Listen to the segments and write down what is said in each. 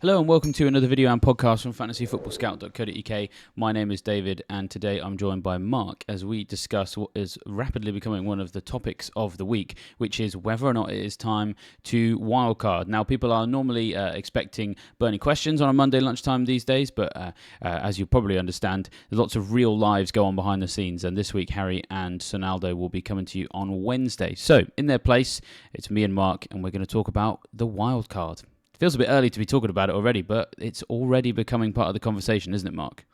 Hello and welcome to another video and podcast from fantasyfootballscout.co.uk. My name is David and today I'm joined by Mark as we discuss what is rapidly becoming one of the topics of the week, which is whether or not it is time to wildcard. Now, people are normally expecting burning questions on a Monday lunchtime these days, but as you probably understand, lots of real lives go on behind the scenes, and this week Harry and Sonaldo will be coming to you on Wednesday. So, in their place, it's me and Mark, and we're going to talk about the wildcard. It feels a bit early to be talking about it already, but it's already becoming part of the conversation, isn't it, Mark?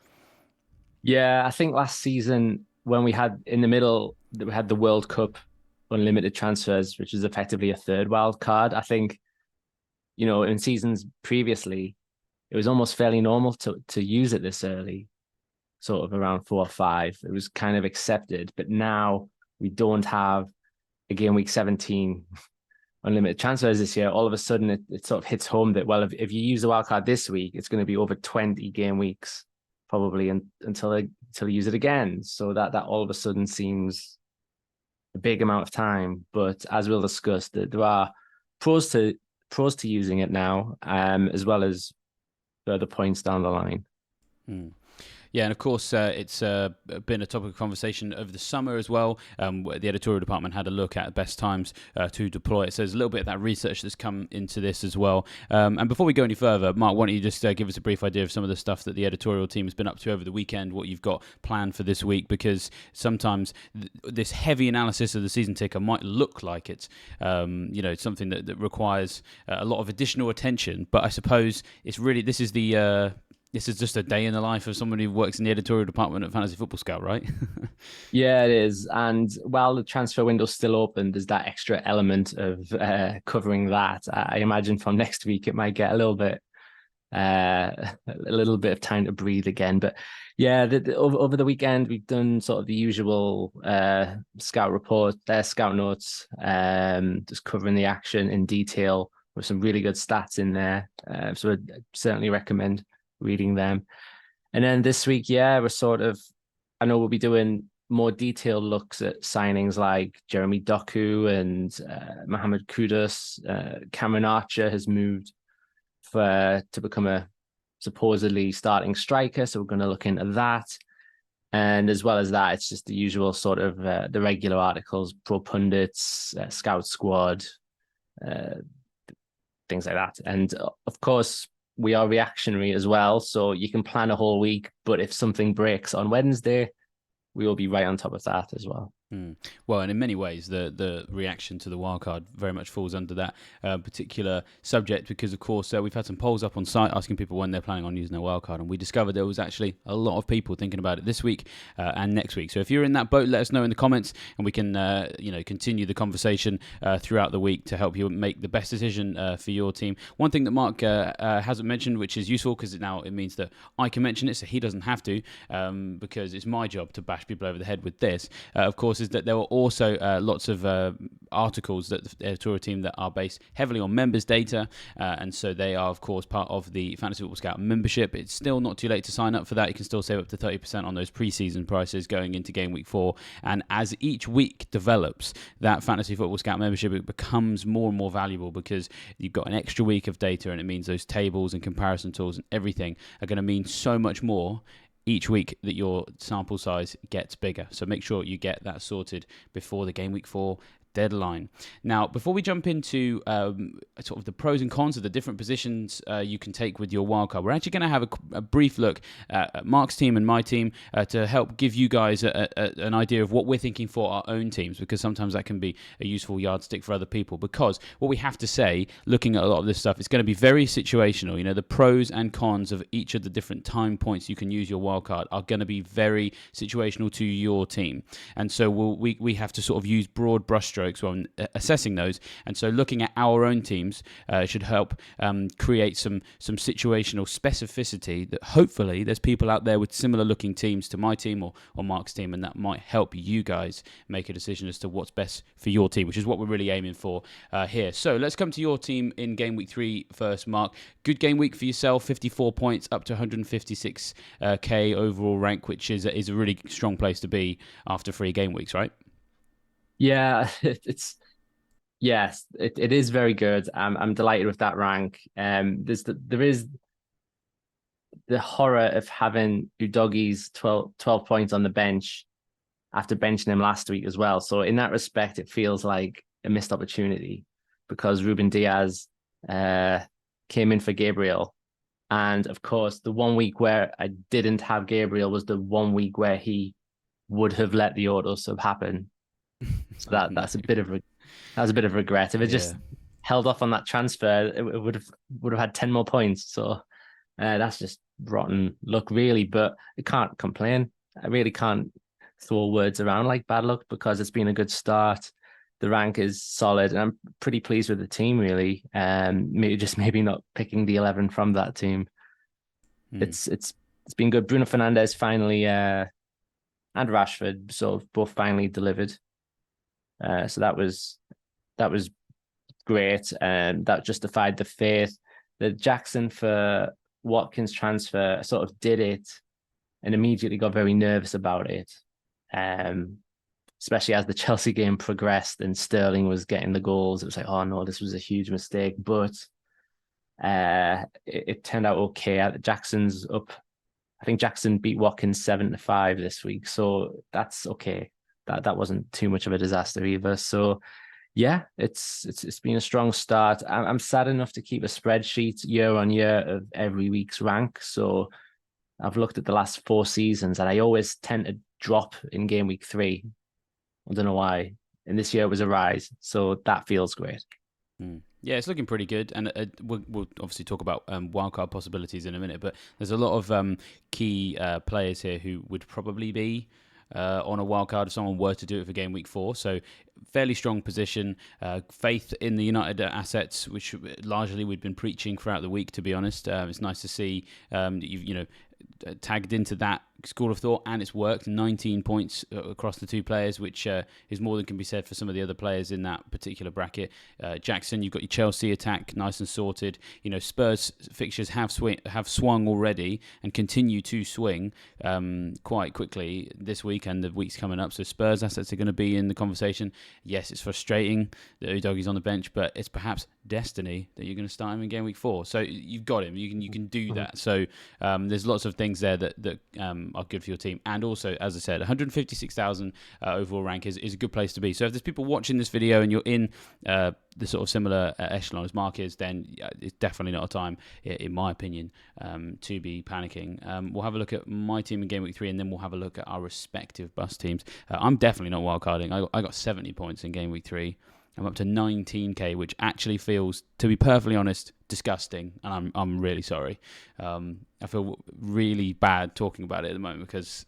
Yeah, I think last season when we had in the middle, we had the World Cup unlimited transfers, which is effectively a third wild card. I think, in seasons previously, it was almost fairly normal to use it this early, sort of around 4 or 5. It was kind of accepted, but now we don't have a game week 17 unlimited transfers this year. All of a sudden, it sort of hits home that, well, if you use the wild card this week, it's going to be over 20 game weeks probably until you use it again. So that all of a sudden seems a big amount of time. But as we'll discuss, that there are pros to using it now, as well as further points down the line. Yeah, and of course, it's been a topic of conversation over the summer as well. The editorial department had a look at best times to deploy it. So there's a little bit of that research that's come into this as well. And before we go any further, Mark, why don't you just give us a brief idea of some of the stuff that the editorial team has been up to over the weekend, what you've got planned for this week, because sometimes this heavy analysis of the season ticker might look like it's something that requires a lot of additional attention. But I suppose it's really, this is just a day in the life of someone who works in the editorial department at Fantasy Football Scout, right? Yeah, it is. And while the transfer window's still open, there's that extra element of covering that. I imagine from next week it might get a little bit of time to breathe again. But yeah, over the weekend we've done sort of the usual scout report, scout notes, just covering the action in detail with some really good stats in there. So I'd certainly recommend reading them. And then this week, I know we'll be doing more detailed looks at signings like Jeremy Doku and Mohamed Kudus. Cameron Archer has moved to become a supposedly starting striker, so we're going to look into that. And as well as that, it's just the usual sort of the regular articles, pro pundits, scout squad, things like that. And of course, we are reactionary as well, so you can plan a whole week, but if something breaks on Wednesday, we will be right on top of that as well. Well, and in many ways, the reaction to the wildcard very much falls under that particular subject because, of course, we've had some polls up on site asking people when they're planning on using their wildcard, and we discovered there was actually a lot of people thinking about it this week and next week. So if you're in that boat, let us know in the comments, and we can continue the conversation throughout the week to help you make the best decision for your team. One thing that Mark hasn't mentioned, which is useful because now it means that I can mention it, so he doesn't have to, because it's my job to bash people over the head with this. Of course, is that there were also lots of articles that the editorial team that are based heavily on members' data, and so they are, of course, part of the Fantasy Football Scout membership. It's still not too late to sign up for that. You can still save up to 30% on those preseason prices going into Game Week 4. And as each week develops, that Fantasy Football Scout membership, it becomes more and more valuable because you've got an extra week of data, and it means those tables and comparison tools and everything are going to mean so much more each week that your sample size gets bigger. So make sure you get that sorted before the Game Week 4 deadline. Now, before we jump into sort of the pros and cons of the different positions you can take with your wildcard, we're actually going to have a brief look at Mark's team and my team to help give you guys an idea of what we're thinking for our own teams, because sometimes that can be a useful yardstick for other people. Because what we have to say, looking at a lot of this stuff, it's going to be very situational. You know, the pros and cons of each of the different time points you can use your wildcard are going to be very situational to your team. And so we have to sort of use broad brushstrokes when assessing those, and so looking at our own teams should help create some situational specificity that hopefully there's people out there with similar looking teams to my team or Mark's team, and that might help you guys make a decision as to what's best for your team, which is what we're really aiming for here. So let's come to your team in Game Week 3 first, Mark. Good game week for yourself, 54 points up to 156k overall rank, which is a really strong place to be after 3 game weeks, right? Yeah, it is very good. I'm delighted with that rank. There is the horror of having Udogi's 12 points on the bench after benching him last week as well. So in that respect, it feels like a missed opportunity because Ruben Diaz came in for Gabriel. And of course, the 1 week where I didn't have Gabriel was the 1 week where he would have let the auto sub happen. So that's a bit of regret. If it just held off on that transfer, it would have had 10 more points. So that's just rotten luck, really. But I can't complain. I really can't throw words around like bad luck because it's been a good start. The rank is solid, and I'm pretty pleased with the team, really. Maybe not picking the 11 from that team. It's been good. Bruno Fernandes finally and Rashford sort of both finally delivered. So that was great, and that justified the faith. The Jackson for Watkins transfer sort of did it, and immediately got very nervous about it. Especially as the Chelsea game progressed and Sterling was getting the goals. It was like, oh no, this was a huge mistake. But it turned out okay. Jackson's up. I think Jackson beat Watkins 7-5 this week. So that's okay. That wasn't too much of a disaster either. So yeah, it's been a strong start. I'm sad enough to keep a spreadsheet year on year of every week's rank. So I've looked at the last 4 seasons and I always tend to drop in game week 3. I don't know why. And this year it was a rise. So that feels great. Yeah, it's looking pretty good. And we'll obviously talk about wildcard possibilities in a minute. But there's a lot of key players here who would probably be on a wildcard if someone were to do it for game week 4. So fairly strong position. Faith in the United assets, which largely we've been preaching throughout the week, to be honest. It's nice to see that you've tagged into that school of thought, and it's worked. 19 points across the 2 players, which is more than can be said for some of the other players in that particular bracket. Jackson, you've got your Chelsea attack nice and sorted. Spurs fixtures have swung already and continue to swing quite quickly this week and the weeks coming up. So Spurs assets are going to be in the conversation. Yes, it's frustrating that Udogie's on the bench, but it's perhaps destiny that you're going to start him in game week 4. So you've got him. You can do that. So there's lots of things there that are good for your team. And also, as I said, 156,000 overall rank is a good place to be. So if there's people watching this video and you're in the sort of similar echelon as Marc is, then it's definitely not a time, in my opinion, to be panicking. We'll have a look at my team in game week 3, and then we'll have a look at our respective bus teams. I'm definitely not wildcarding. I got 70 points in game week 3. I'm up to 19k, which actually feels, to be perfectly honest, disgusting, and I'm really sorry. I feel really bad talking about it at the moment because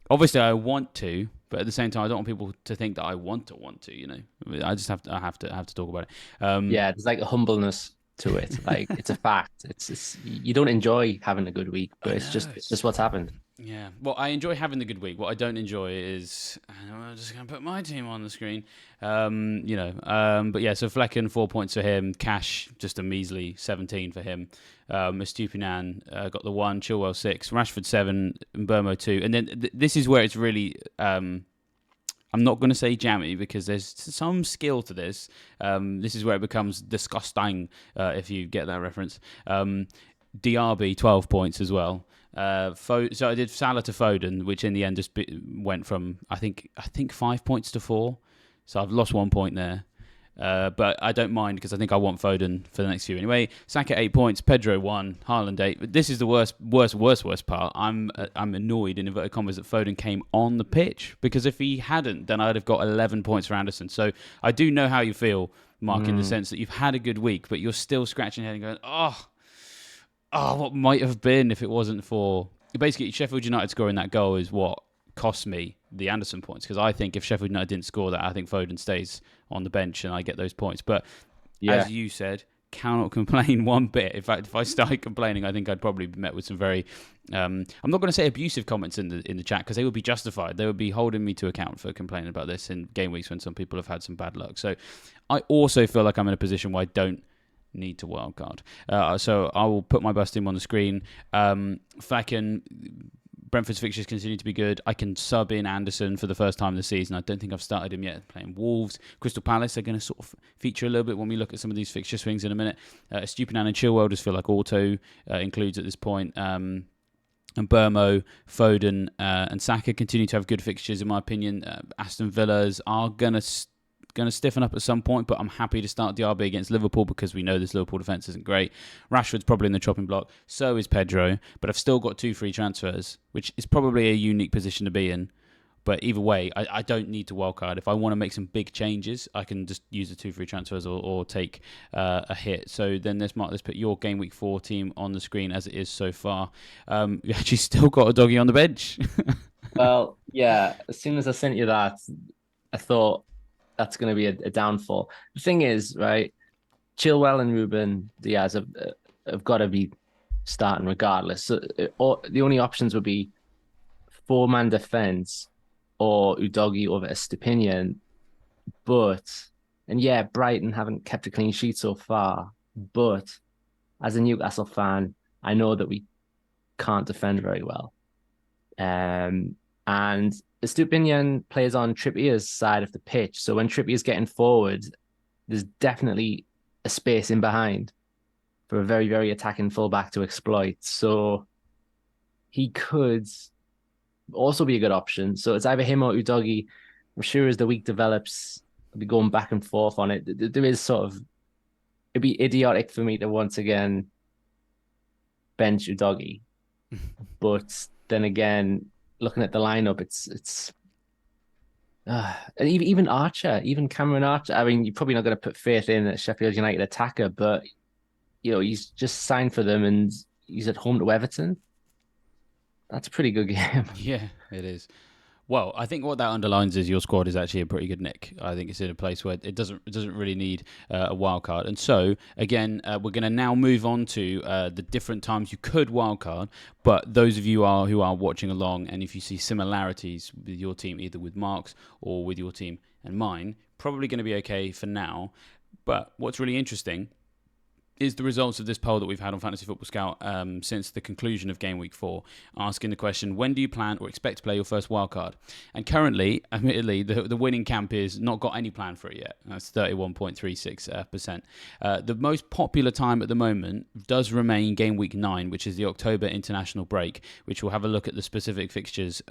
obviously I want to, but at the same time I don't want people to think that I want to. I just have to talk about it. Yeah, there's like a humbleness to it. Like it's a fact. It's you don't enjoy having a good week, but it's just what's happened. Yeah, well, I enjoy having the good week. What I don't enjoy is I'm just going to put my team on the screen. But yeah, so Flecken, 4 points for him. Cash, just a measly 17 for him. Estupinan got the 1, Chilwell 6, Rashford 7, Mbermo 2. And then this is where it's really, I'm not going to say jammy because there's some skill to this. This is where it becomes disgusting, if you get that reference. DRB, 12 points as well. So I did Salah to Foden, which in the end just went from I think 5 points to 4. So I've lost 1 point there, but I don't mind because I think I want Foden for the next few anyway. Saka 8 points, Pedro 1, Haaland 8. But this is the worst part. I'm annoyed in inverted commas that Foden came on the pitch because if he hadn't, then I'd have got 11 points for Anderson. So I do know how you feel, Marc, in the sense that you've had a good week, but you're still scratching your head and going, what might have been if it wasn't for... Basically, Sheffield United scoring that goal is what cost me the Anderson points, because I think if Sheffield United didn't score that, I think Foden stays on the bench and I get those points. But as you said, cannot complain one bit. In fact, if I started complaining, I think I'd probably be met with some very... I'm not going to say abusive comments in the chat because they would be justified. They would be holding me to account for complaining about this in game weeks when some people have had some bad luck. So I also feel like I'm in a position where I don't need to wildcard. So I will put my bus team on the screen. Flecken, Brentford's fixtures continue to be good. I can sub in Anderson for the first time this season. I don't think I've started him yet playing Wolves. Crystal Palace are going to sort of feature a little bit when we look at some of these fixture swings in a minute. Estupiñán and Chilwell just feel like auto includes at this point. And Burmo, Foden, and Saka continue to have good fixtures, in my opinion. Aston Villas are going to stiffen up at some point, but I'm happy to start DRB against Liverpool because we know this Liverpool defence isn't great. Rashford's probably in the chopping block. So is Pedro, but I've still got 2 free transfers, which is probably a unique position to be in. But either way, I don't need to wildcard. If I want to make some big changes, I can just use the 2 free transfers or take a hit. So then let's put your Game Week 4 team on the screen as it is so far. You actually still got a doggy on the bench. Well, yeah, as soon as I sent you that, I thought that's going to be a downfall. The thing is, right, Chilwell and Ruben Diaz have got to be starting regardless. So the only options would be 4-man defense or Udogie over Estupiñán. And yeah, Brighton haven't kept a clean sheet so far, but as a Newcastle fan, I know that we can't defend very well. And Estupiñán plays on Trippier's side of the pitch. So when Trippier's getting forward, there's definitely a space in behind for a very, very attacking fullback to exploit. So he could also be a good option. So it's either him or Udogie. I'm sure as the week develops, I'll be going back and forth on it. There is it'd be idiotic for me to once again bench Udogie. But then again, looking at the lineup, it's even Archer, even Cameron Archer. I mean, you're probably not going to put faith in a Sheffield United attacker, but he's just signed for them and he's at home to Everton. That's a pretty good game. Yeah, it is. Well, I think what that underlines is your squad is actually a pretty good nick. I think it's in a place where it doesn't really need a wild card. And so, again, we're going to now move on to the different times you could wild card. But those of you who are watching along, and if you see similarities with your team, either with Marc's or with your team and mine, probably going to be okay for now. But what's really interesting is the results of this poll that we've had on Fantasy Football Scout since the conclusion of Game Week 4, asking the question, when do you plan or expect to play your first wildcard? And currently, admittedly, the winning camp is not got any plan for it yet. That's 31.36%. The most popular time at the moment does remain Game Week 9, which is the October international break, which we'll have a look at the specific fixtures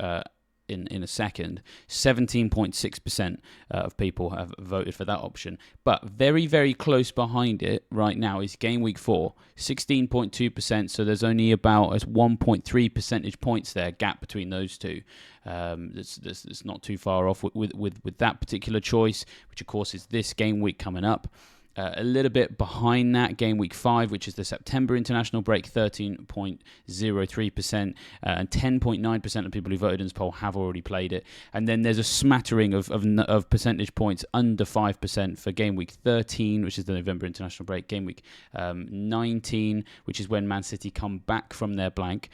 in a second. 17.6% of people have voted for that option. But very, very close behind it right now is Game Week 4, 16.2%. So there's only about 1.3 percentage points there, gap between those two. It's not too far off with that particular choice, which of course is this game week coming up. A little bit behind that, Game Week 5, which is the September international break, 13.03%, and 10.9% of people who voted in this poll have already played it. And then there's a smattering of percentage points under 5% for Game Week 13, which is the November international break, Game Week 19, which is when Man City come back from their blank,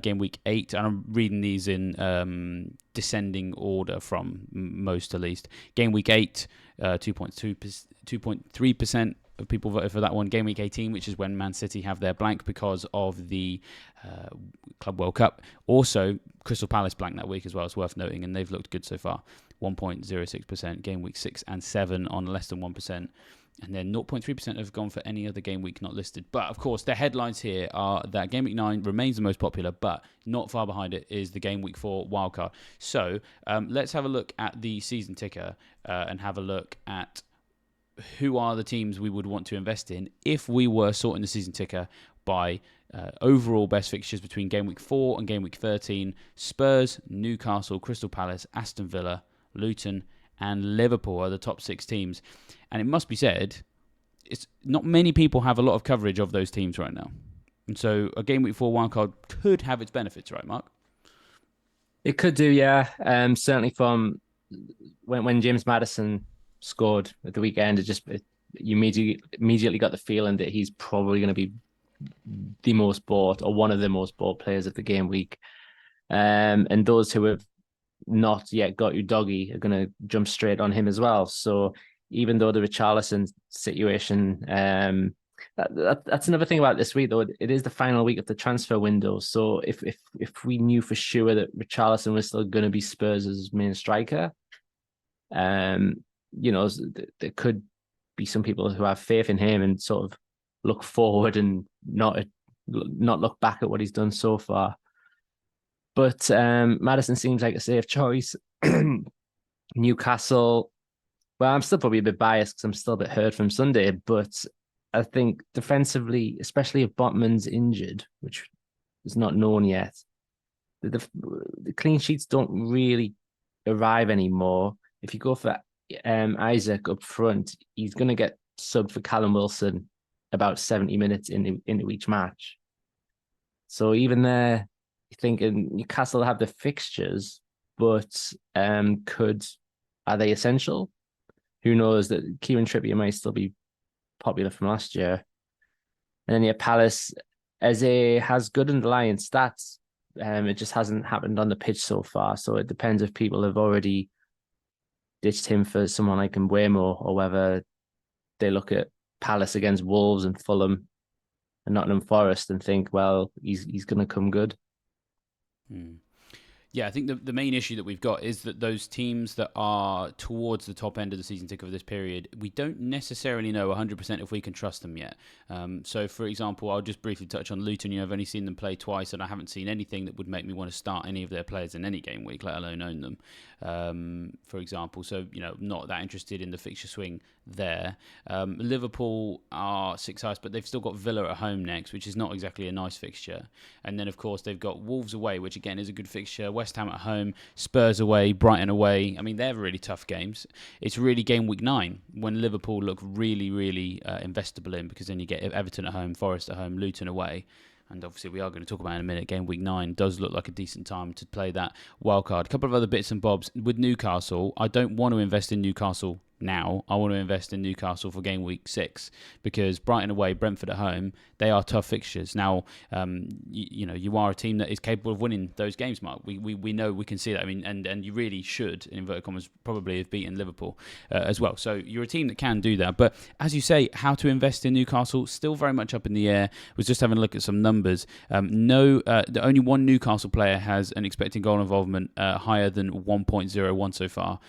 Game Week 8, and I'm reading these in descending order from most to least. Game Week 8, 2.3% of people voted for that one. Game Week 18, which is when Man City have their blank because of the Club World Cup. Also, Crystal Palace blank that week as well. It's worth noting, and they've looked good so far. 1.06%. Game Week 6 and 7 on less than 1%. And then 0.3% have gone for any other game week not listed. But, of course, the headlines here are that Game Week 9 remains the most popular, but not far behind it is the Game Week 4 wildcard. So, let's have a look at the season ticker and have a look at who are the teams we would want to invest in if we were sorting the season ticker by overall best fixtures between Game Week 4 and Game Week 13. Spurs, Newcastle, Crystal Palace, Aston Villa, Luton, and Liverpool are the top 6 teams. And it must be said, it's not many people have a lot of coverage of those teams right now. And so a Game Week 4 wildcard could have its benefits, right, Marc? It could do, yeah. Certainly from when James Maddison scored at the weekend, you immediately got the feeling that he's probably going to be the most bought or one of the most bought players of the game week. And those who have not yet got Udogie are going to jump straight on him as well. So even though the Richarlison situation That's another thing about this week, though. It is the final week of the transfer window. So if we knew for sure that Richarlison was still going to be Spurs' main striker, um, there could be some people who have faith in him and sort of look forward and not look back at what he's done so far. But Maddison seems like a safe choice. Newcastle. Well, I'm still probably a bit biased because I'm still a bit hurt from Sunday, but I think defensively, especially if Botman's injured, which is not known yet, the clean sheets don't really arrive anymore. If you go for Isaac up front, he's going to get subbed for Callum Wilson about 70 minutes into each match. So even there, you think Newcastle have the fixtures, but are they essential? Who knows? That Kieran Trippier might still be popular from last year. And then Palace, Eze has good underlying stats. It just hasn't happened on the pitch so far. So it depends if people have already ditched him for someone like Mbeumo, or whether they look at Palace against Wolves and Fulham and Nottingham Forest and think, well, he's going to come good. Yeah, I think the main issue that we've got is that those teams that are towards the top end of the season ticket of this period, we don't necessarily know 100% if we can trust them yet. So, for example, I'll just briefly touch on Luton. I've only seen them play twice, and I haven't seen anything that would make me want to start any of their players in any game week, let alone own them, for example. So, not that interested in the fixture swing there. Liverpool are sixth highest, but they've still got Villa at home next, which is not exactly a nice fixture. And then, of course, they've got Wolves away, which again is a good fixture. West Ham at home, Spurs away, Brighton away. I mean, they're really tough games. It's really game week 9 when Liverpool look really, really investable in, because then you get Everton at home, Forest at home, Luton away. And obviously we are going to talk about it in a minute. Game week 9 does look like a decent time to play that wildcard. A couple of other bits and bobs. With Newcastle, I don't want to invest in Newcastle now. I want to invest in Newcastle for game week 6, because Brighton away, Brentford at home, they are tough fixtures. Now, you are a team that is capable of winning those games, Mark. We know, we can see that. I mean, and you really should, in inverted commas, probably have beaten Liverpool as well. So you're a team that can do that. But as you say, how to invest in Newcastle, still very much up in the air. Was just having a look at some numbers. The only one Newcastle player has an expected goal involvement higher than 1.01 so far.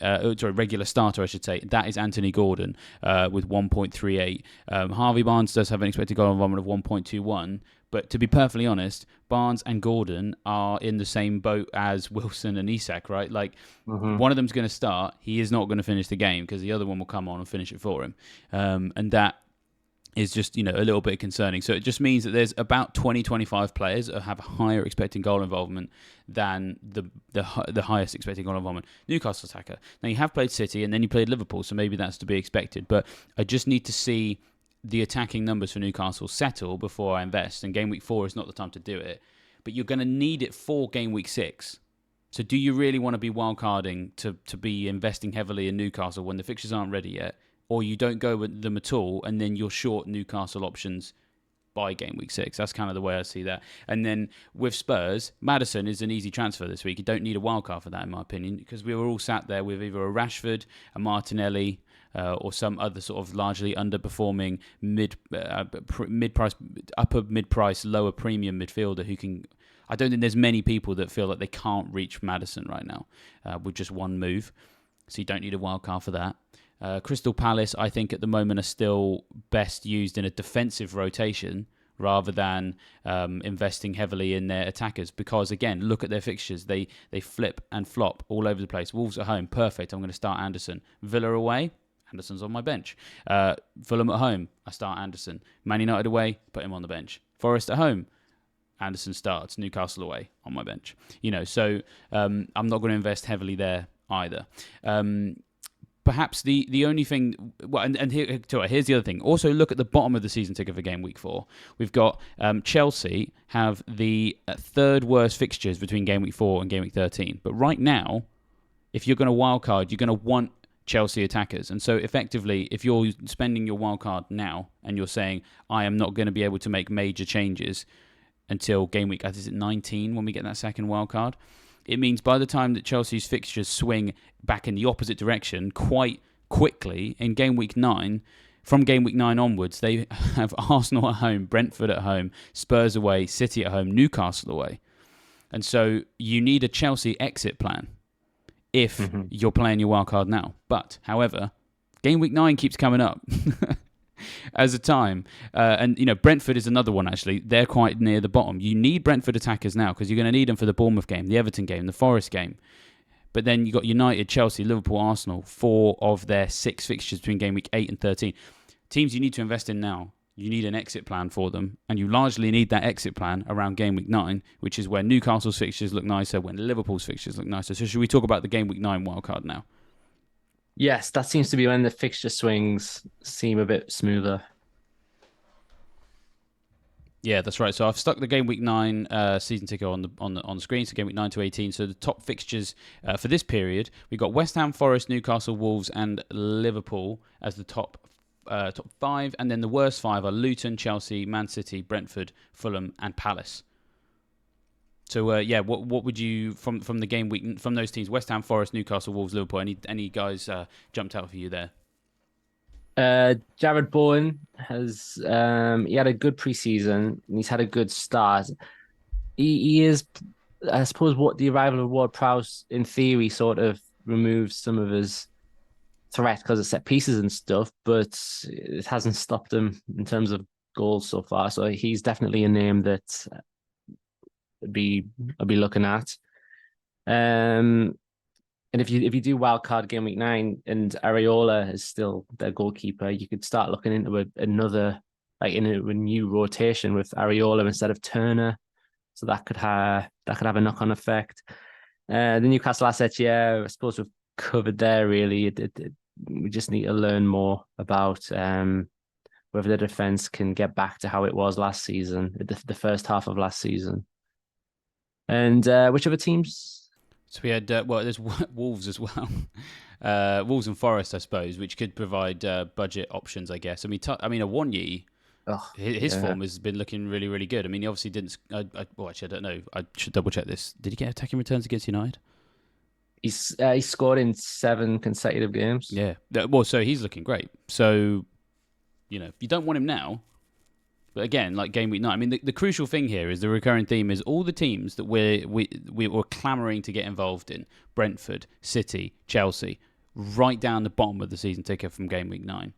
Regular starter, I should say. That is Anthony Gordon with 1.38. Harvey Barnes does have an expected goal involvement of 1.21. But to be perfectly honest, Barnes and Gordon are in the same boat as Wilson and Isak, right? Like, one of them's going to start. He is not going to finish the game because the other one will come on and finish it for him. And that is just, a little bit concerning. So it just means that there's about 20-25 players that have a higher expected goal involvement than the highest expected goal involvement. Newcastle attacker. Now, you have played City and then you played Liverpool, so maybe that's to be expected. But I just need to see the attacking numbers for Newcastle settle before I invest. And game week 4 is not the time to do it. But you're going to need it for game week 6. So do you really want to be wildcarding to be investing heavily in Newcastle when the fixtures aren't ready yet? Or you don't go with them at all, and then you're short Newcastle options by game week 6. That's kind of the way I see that. And then with Spurs, Maddison is an easy transfer this week. You don't need a wildcard for that, in my opinion, because we were all sat there with either a Rashford, a Martinelli, or some other sort of largely underperforming mid-price, upper mid-price, lower premium midfielder who can. I don't think there's many people that feel like they can't reach Maddison right now with just one move. So you don't need a wildcard for that. Crystal Palace, I think, at the moment are still best used in a defensive rotation rather than investing heavily in their attackers. Because, again, look at their fixtures. They flip and flop all over the place. Wolves at home, perfect. I'm going to start Anderson. Villa away, Anderson's on my bench. Fulham at home, I start Anderson. Man United away, put him on the bench. Forest at home, Anderson starts. Newcastle away, on my bench. So I'm not going to invest heavily there either. Perhaps the only thing, here's the other thing. Also, look at the bottom of the season ticket for game week 4. We've got Chelsea have the third worst fixtures between game week 4 and game week 13. But right now, if you're going to wildcard, you're going to want Chelsea attackers. And so effectively, if you're spending your wildcard now and you're saying, I am not going to be able to make major changes until game week, is it 19 when we get that second wildcard? It means by the time that Chelsea's fixtures swing back in the opposite direction quite quickly, in game week 9, from game week 9 onwards, they have Arsenal at home, Brentford at home, Spurs away, City at home, Newcastle away. And so you need a Chelsea exit plan if you're playing your wildcard now. But, however, game week 9 keeps coming up as a time. And, Brentford is another one, actually. They're quite near the bottom. You need Brentford attackers now because you're going to need them for the Bournemouth game, the Everton game, the Forest game. But then you got United, Chelsea, Liverpool, Arsenal, 4 of their 6 fixtures between game week 8 and 13. Teams you need to invest in now. You need an exit plan for them, and you largely need that exit plan around game week 9, which is where Newcastle's fixtures look nicer, when Liverpool's fixtures look nicer. So should we talk about the game week 9 wildcard now? Yes, that seems to be when the fixture swings seem a bit smoother. Yeah, that's right. So I've stuck the game week 9 season ticker on the screen. So game week 9 to 18. So the top fixtures for this period, we've got West Ham, Forest, Newcastle, Wolves, and Liverpool as the top 5, and then the worst 5 are Luton, Chelsea, Man City, Brentford, Fulham, and Palace. So what would you from the game week from those teams? West Ham, Forest, Newcastle, Wolves, Liverpool. Any guys jumped out for you there? Jared Bowen has he had a good preseason and he's had a good start. He is, I suppose, what the arrival of Ward-Prowse in theory sort of removes some of his threat because of set pieces and stuff, but it hasn't stopped him in terms of goals so far. So he's definitely a name that I'll be looking at. And if you do wildcard game week 9 and Areola is still their goalkeeper, you could start looking into a new rotation with Areola instead of Turner. So that could have a knock-on effect. The Newcastle assets, I suppose we've covered there really. We just need to learn more about whether the defense can get back to how it was last season, the first half of last season. And which other teams? So we had, there's Wolves as well. Wolves and Forest, I suppose, which could provide budget options, I guess. Awoniyi, his form has been looking really, really good. I mean, he obviously didn't... actually, I don't know. I should double-check this. Did he get attacking returns against United? He scored in 7 consecutive games. Yeah. Well, so he's looking great. So, you don't want him now. But again, like game week 9, I mean, the crucial thing here is the recurring theme is all the teams that we were clamouring to get involved in, Brentford, City, Chelsea, right down the bottom of the season ticker from game week 9.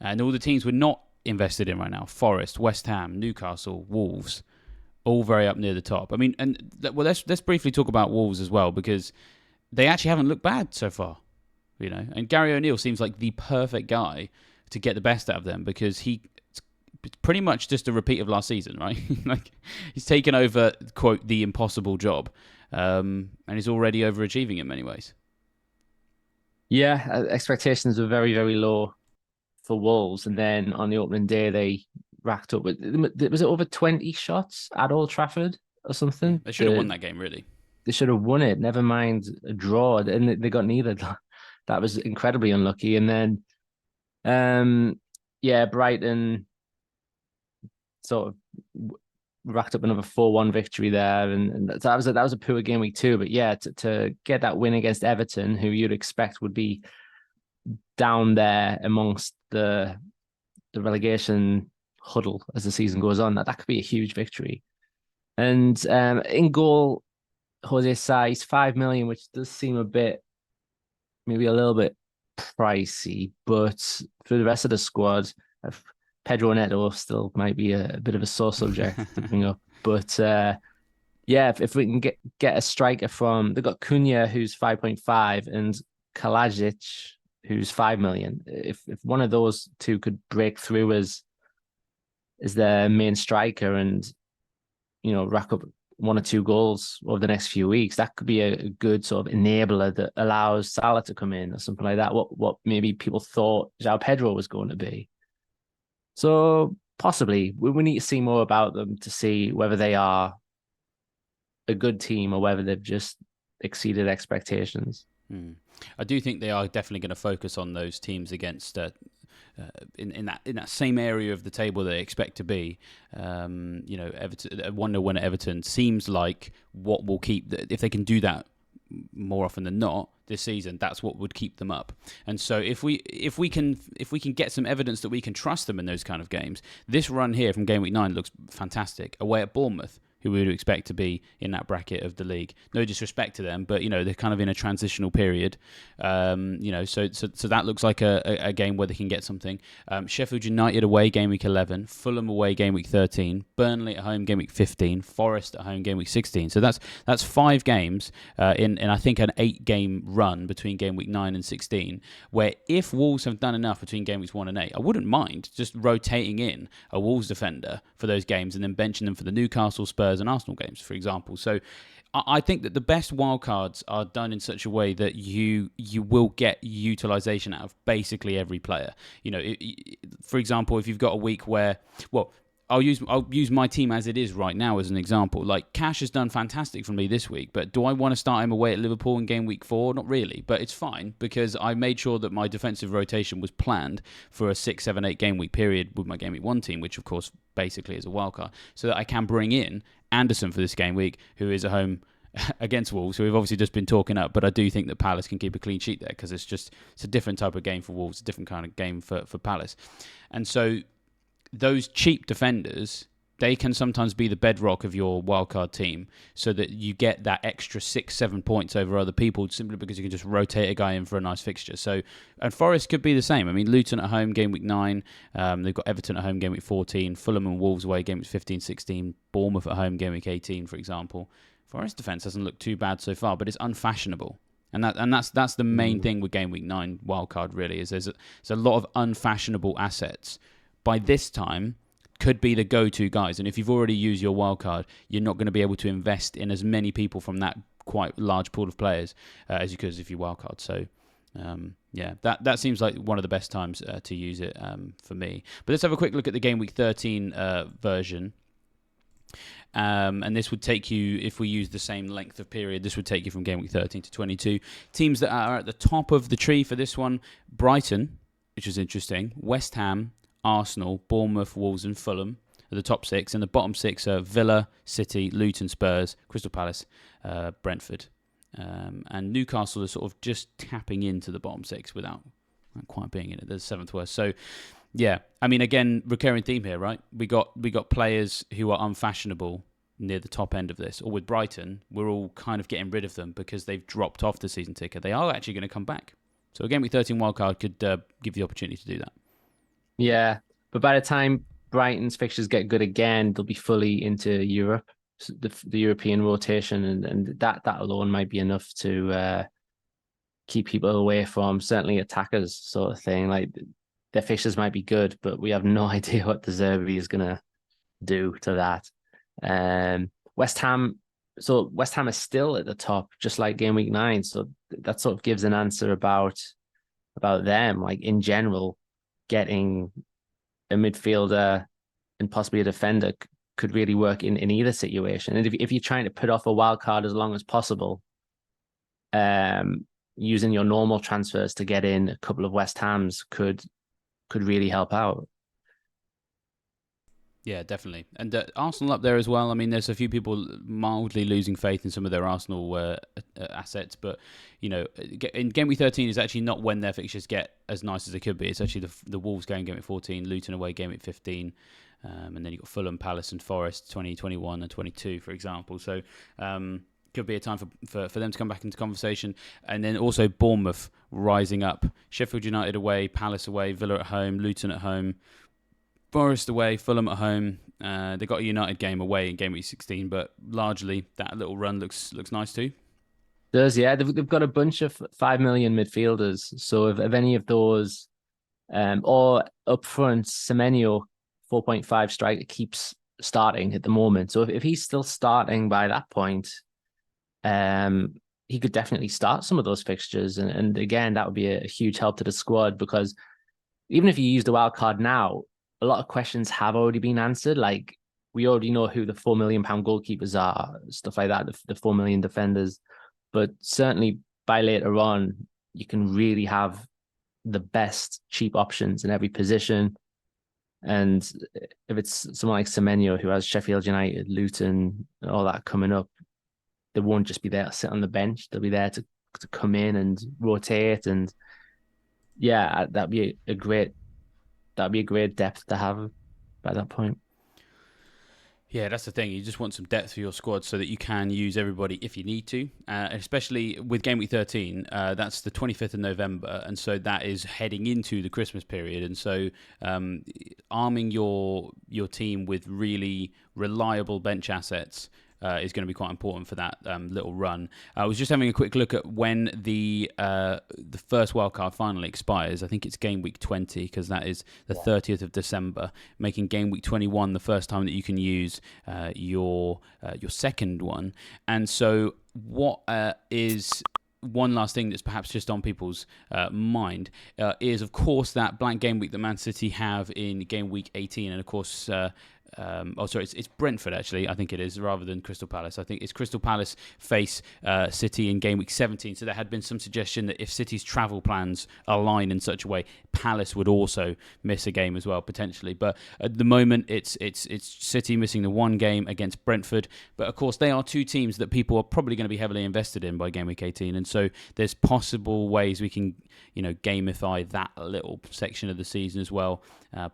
And all the teams we're not invested in right now, Forest, West Ham, Newcastle, Wolves, all very up near the top. I mean, let's briefly talk about Wolves as well, because they actually haven't looked bad so far, And Gary O'Neill seems like the perfect guy to get the best out of them because it's pretty much just a repeat of last season, right? Like he's taken over, quote, the impossible job, and he's already overachieving in many ways. Yeah, expectations were very, very low for Wolves, and then on the opening day they racked up with, was it over 20 shots at Old Trafford or something? They should have won that game, really. They should have won it. Never mind a draw, and they got neither. That was incredibly unlucky. And then, Brighton sort of racked up another 4-1 victory there, and that was a poor game week 2. But to get that win against Everton, who you'd expect would be down there amongst the relegation huddle as the season goes on, that could be a huge victory. And in goal, Jose Sai's 5 million, which does seem maybe a little bit pricey, but for the rest of the squad, Pedro Neto still might be a bit of a sore subject to bring up. But if we can get a striker from, they've got Cunha, who's 5.5, and Kalajic, who's 5 million. If one of those two could break through as their main striker and rack up 1 or 2 goals over the next few weeks, that could be a good sort of enabler that allows Salah to come in or something like that. What maybe people thought João Pedro was going to be. So possibly we need to see more about them to see whether they are a good team or whether they've just exceeded expectations. I do think they are definitely going to focus on those teams against in that same area of the table they expect to be. Everton, a 1-0 win at Everton seems like what will keep. If they can do that more often than not, this season, that's what would keep them up. And so if we can get some evidence that we can trust them in those kind of games, this run here from game week 9 looks fantastic. Away at Bournemouth, who we would expect to be in that bracket of the league. No disrespect to them, but they're kind of in a transitional period. So that looks like a game where they can get something. Sheffield United away game week 11, Fulham away game week 13, Burnley at home game week 15, Forest at home game week 16. So that's 5 games in I think an 8-game run between game week 9 and 16. Where if Wolves have done enough between game weeks 1 and 8, I wouldn't mind just rotating in a Wolves defender for those games and then benching them for the Newcastle, Spurs and Arsenal games, for example. So I think that the best wildcards are done in such a way that you will get utilization out of basically every player. For example, if you've got a week where, I'll use my team as it is right now as an example. Like, Cash has done fantastic for me this week, but do I want to start him away at Liverpool in game week 4? Not really, but it's fine because I made sure that my defensive rotation was planned for a 6, 7, 8 game week period with my game week 1 team, which of course basically is a wildcard, so that I can bring in Anderson for this game week, who is at home against Wolves, who we've obviously just been talking up, but I do think that Palace can keep a clean sheet there because it's a different type of game for Wolves, a different kind of game for Palace. And so those cheap defenders, they can sometimes be the bedrock of your wildcard team so that you get that extra 6-7 points over other people simply because you can just rotate a guy in for a nice fixture. So, and Forest could be the same. I mean, Luton at home, game week 9. They've got Everton at home, game week 14. Fulham and Wolves away, game week 15, 16. Bournemouth at home, game week 18, for example. Forest defence doesn't look too bad so far, but it's unfashionable. And that's the main thing with game week 9 wildcard, really, is there's a lot of unfashionable assets. By this time, could be the go-to guys. And if you've already used your wildcard, you're not going to be able to invest in as many people from that quite large pool of players as you could if you wildcard. So, that seems like one of the best times to use it for me. But let's have a quick look at the game week 13 version. And this would take you, if we use the same length of period, this would take you from game week 13 to 22. Teams that are at the top of the tree for this one: Brighton, which is interesting, West Ham, Arsenal, Bournemouth, Wolves and Fulham are the top 6, and the bottom 6 are Villa, City, Luton, Spurs, Crystal Palace, Brentford, and Newcastle are sort of just tapping into the bottom 6 without quite being in it. They're the 7th worst. So yeah, I mean, again, recurring theme here, right? We got players who are unfashionable near the top end of this, or with Brighton, we're all kind of getting rid of them because they've dropped off the season ticket. They are actually going to come back. So a game week 13 wildcard could give you the opportunity to do that. Yeah, but by the time Brighton's fixtures get good again, they'll be fully into Europe, the European rotation, and that alone might be enough to keep people away from certainly attackers, sort of thing. Like, their fixtures might be good, but we have no idea what the Zerbi is going to do to that. West Ham is still at the top, just like game week 9. So that sort of gives an answer about them. Like, in general, getting a midfielder and possibly a defender could really work in either situation. And if you're trying to put off a wild card as long as possible, using your normal transfers to get in a couple of West Hams could really help out. Yeah, definitely. And Arsenal up there as well. I mean, there's a few people mildly losing faith in some of their Arsenal assets, but in game week 13 is actually not when their fixtures get as nice as they could be. It's actually the Wolves game week 14, Luton away game week 15, and then you've got Fulham, Palace and Forest 20, 21 and 22, for example. So could be a time for them to come back into conversation. And then also Bournemouth rising up. Sheffield United away, Palace away, Villa at home, Luton at home, Forest away, Fulham at home. They got a United game away in game week 16, but largely that little run looks nice too. Does, yeah. They've got a bunch of 5 million midfielders. So if any of those, or up front, Semenyo, 4.5 striker, keeps starting at the moment. So if he's still starting by that point, he could definitely start some of those fixtures. And again, that would be a huge help to the squad, because even if you use the wild card now, a lot of questions have already been answered. Like, we already know who the £4 million goalkeepers are, stuff like that, the 4 million defenders. But certainly by later on, you can really have the best cheap options in every position. And if it's someone like Semenyo, who has Sheffield United, Luton, all that coming up, they won't just be there to sit on the bench. They'll be there to to come in and rotate, and yeah, that'd be a great depth to have by that point. Yeah, that's the thing. You just want some depth for your squad so that you can use everybody if you need to. Especially with Game Week 13, that's the 25th of November, and so that is heading into the Christmas period. And so, arming your team with really reliable bench assets is going to be quite important for that little run. I was just having a quick look at when the first wildcard finally expires. I think it's Game Week 20 because that is the 30th of December, making Game Week 21 the first time that you can use your second one. And so what is one last thing that's perhaps just on people's mind is, of course, that blank game week that Man City have in Game Week 18. And, of course, it's Brentford, actually, I think it is, rather than Crystal Palace. I think it's Crystal Palace face City in Game Week 17. So there had been some suggestion that if City's travel plans align in such a way, Palace would also miss a game as well, potentially. But at the moment, it's City missing the one game against Brentford. But, of course, they are two teams that people are probably going to be heavily invested in by Game Week 18. And so there's possible ways we can, gamify that little section of the season as well.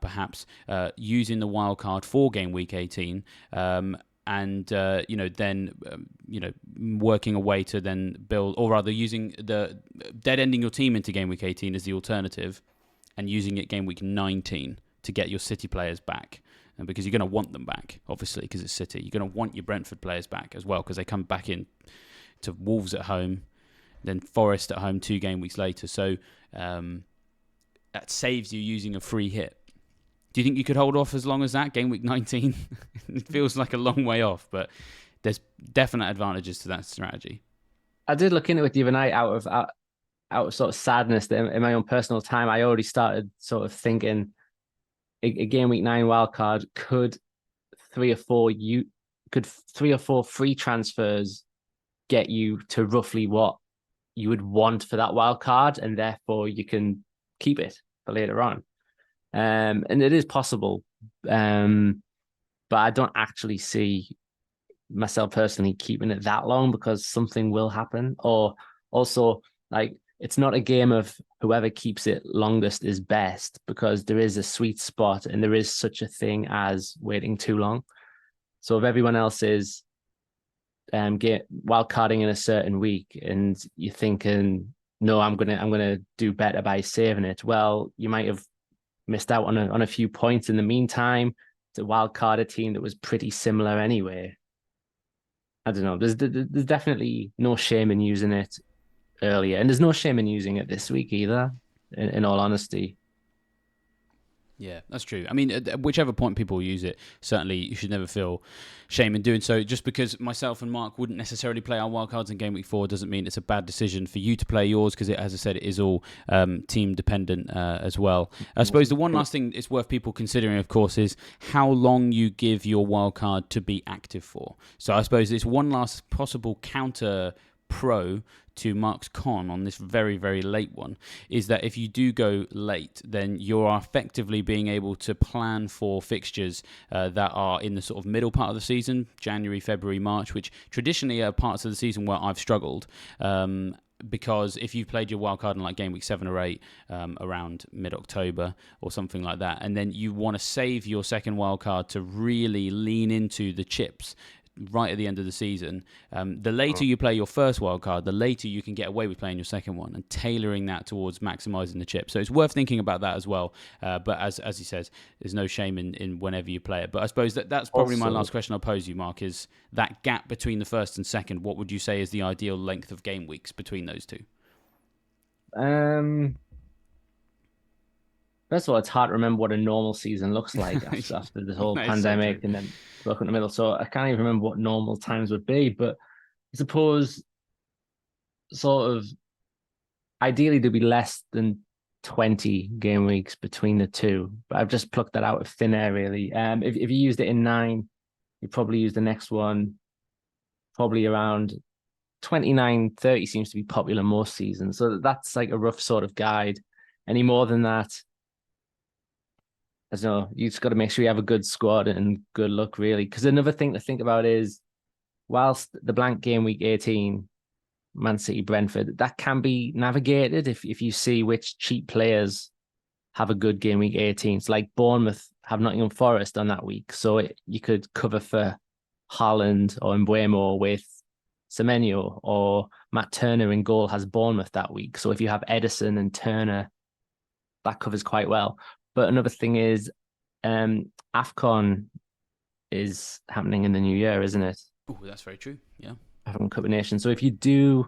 Perhaps using the wild card for Game Week 18, and working a way to then build, or rather using the dead ending your team into Game Week 18 as the alternative, and using it Game Week 19 to get your City players back. And because you're going to want them back, obviously, because it's City. You're going to want your Brentford players back as well, because they come back in to Wolves at home, then Forest at home 2 game weeks later. So that saves you using a free hit. Do you think you could hold off as long as that, Game Week 19? It feels like a long way off, but there's definite advantages to that strategy. I did look into it the other night out of sort of sadness that in my own personal time, I already started sort of thinking a Game Week 9 wildcard could 3 or 4 free transfers get you to roughly what you would want for that wildcard, and therefore you can keep it for later on. And it is possible, but I don't actually see myself personally keeping it that long, because something will happen. Or also, like, it's not a game of whoever keeps it longest is best, because there is a sweet spot and there is such a thing as waiting too long. So if everyone else is wildcarding in a certain week and you're thinking, no, I'm gonna do better by saving it, well, you might have missed out on a few points in the meantime to wildcard a team that was pretty similar anyway. I don't know. There's definitely no shame in using it earlier, and there's no shame in using it this week either, in all honesty. Yeah, that's true. I mean, at whichever point people use it, certainly you should never feel shame in doing so. Just because myself and Mark wouldn't necessarily play our wildcards in Game Week 4 doesn't mean it's a bad decision for you to play yours, because, as I said, it is all team dependent as well. I suppose the one last thing it's worth people considering, of course, is how long you give your wildcard to be active for. So I suppose it's one last possible counter pro to Marc's con on this very, very late one, is that if you do go late, then you're effectively being able to plan for fixtures that are in the sort of middle part of the season, January, February, March, which traditionally are parts of the season where I've struggled. Because if you've played your wildcard in like Game Week 7 or 8 around mid-October or something like that, and then you want to save your second wildcard to really lean into the chips right at the end of the season, the later you play your first wildcard, the later you can get away with playing your second one, and tailoring that towards maximising the chip. So it's worth thinking about that as well. But as he says, there's no shame in whenever you play it. But I suppose that's probably my last question I'll pose you, Marc, is that gap between the first and second. What would you say is the ideal length of game weeks between those two? First of all, it's hard to remember what a normal season looks like after this whole pandemic and then broke in the middle. So I can't even remember what normal times would be. But I suppose sort of ideally there'd be less than 20 game weeks between the two. But I've just plucked that out of thin air, really. If you used it in 9, you'd probably use the next one probably around 29, 30 seems to be popular most seasons. So that's like a rough sort of guide. Any more than that, I don't know, you just got to make sure you have a good squad and good luck, really. Because another thing to think about is, whilst the blank game week 18 Man City, Brentford, that can be navigated if you see which cheap players have a good game week 18. So like Bournemouth have Nottingham Forest on that week. So you could cover for Haaland or Mbeumo with Semenyo, or Matt Turner in goal has Bournemouth that week. So if you have Edison and Turner, that covers quite well. But another thing is AFCON is happening in the new year, isn't it? Oh, that's very true. Yeah. AFCON Cup of Nations. So if you do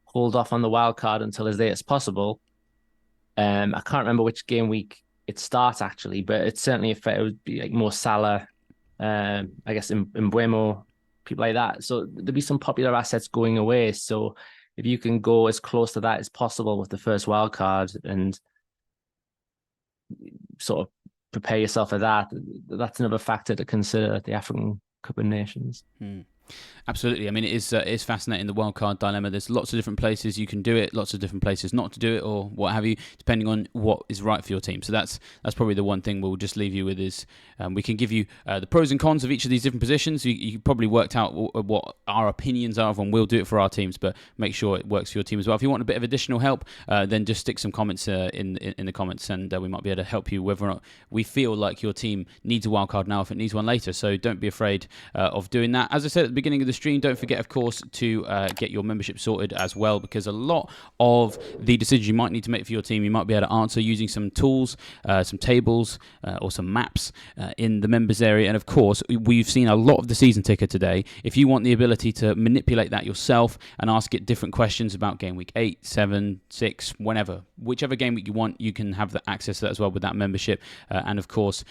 hold off on the wild card until as late as possible, I can't remember which game week it starts actually, but it's certainly it would be like Mo Salah, I guess in Mbeumo, people like that. So there'll be some popular assets going away. So if you can go as close to that as possible with the first wild card and sort of prepare yourself for that, that's another factor to consider at the African Cup of Nations. Absolutely. I mean, it is fascinating, the wildcard dilemma. There's lots of different places you can do it, lots of different places not to do it, or what have you, depending on what is right for your team. So that's probably the one thing we'll just leave you with is we can give you the pros and cons of each of these different positions. You probably worked out what our opinions are of, and we'll do it for our teams, but make sure it works for your team as well. If you want a bit of additional help, then just stick some comments in the comments, and we might be able to help you whether or not we feel like your team needs a wildcard now, if it needs one later. So don't be afraid of doing that. As I said at the beginning of the stream, don't forget, of course, to get your membership sorted as well, because a lot of the decisions you might need to make for your team, you might be able to answer using some tools, some tables, or some maps in the members area. And of course, we've seen a lot of the season ticker today. If you want the ability to manipulate that yourself and ask it different questions about game week 8, 7, 6, whenever, whichever game week you want, you can have the access to that as well with that membership. And of course,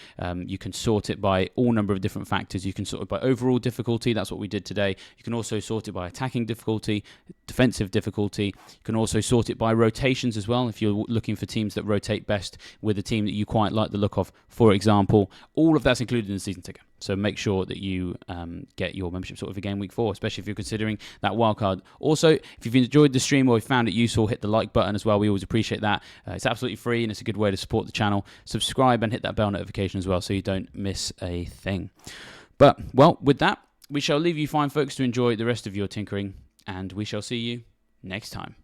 you can sort it by all number of different factors. You can sort it by overall difficulty. That's what we did today. You can also sort it by attacking difficulty, defensive difficulty. You can also sort it by rotations as well, if you're looking for teams that rotate best with a team that you quite like the look of, for example. All of that's included in the season ticker. So make sure that you get your membership sorted for game week 4, especially if you're considering that wildcard. Also, if you've enjoyed the stream or you found it useful, hit the like button as well. We always appreciate that. It's absolutely free, and it's a good way to support the channel. Subscribe and hit that bell notification as well, so you don't miss a thing. But, well, with that, we shall leave you fine, folks, to enjoy the rest of your tinkering, and we shall see you next time.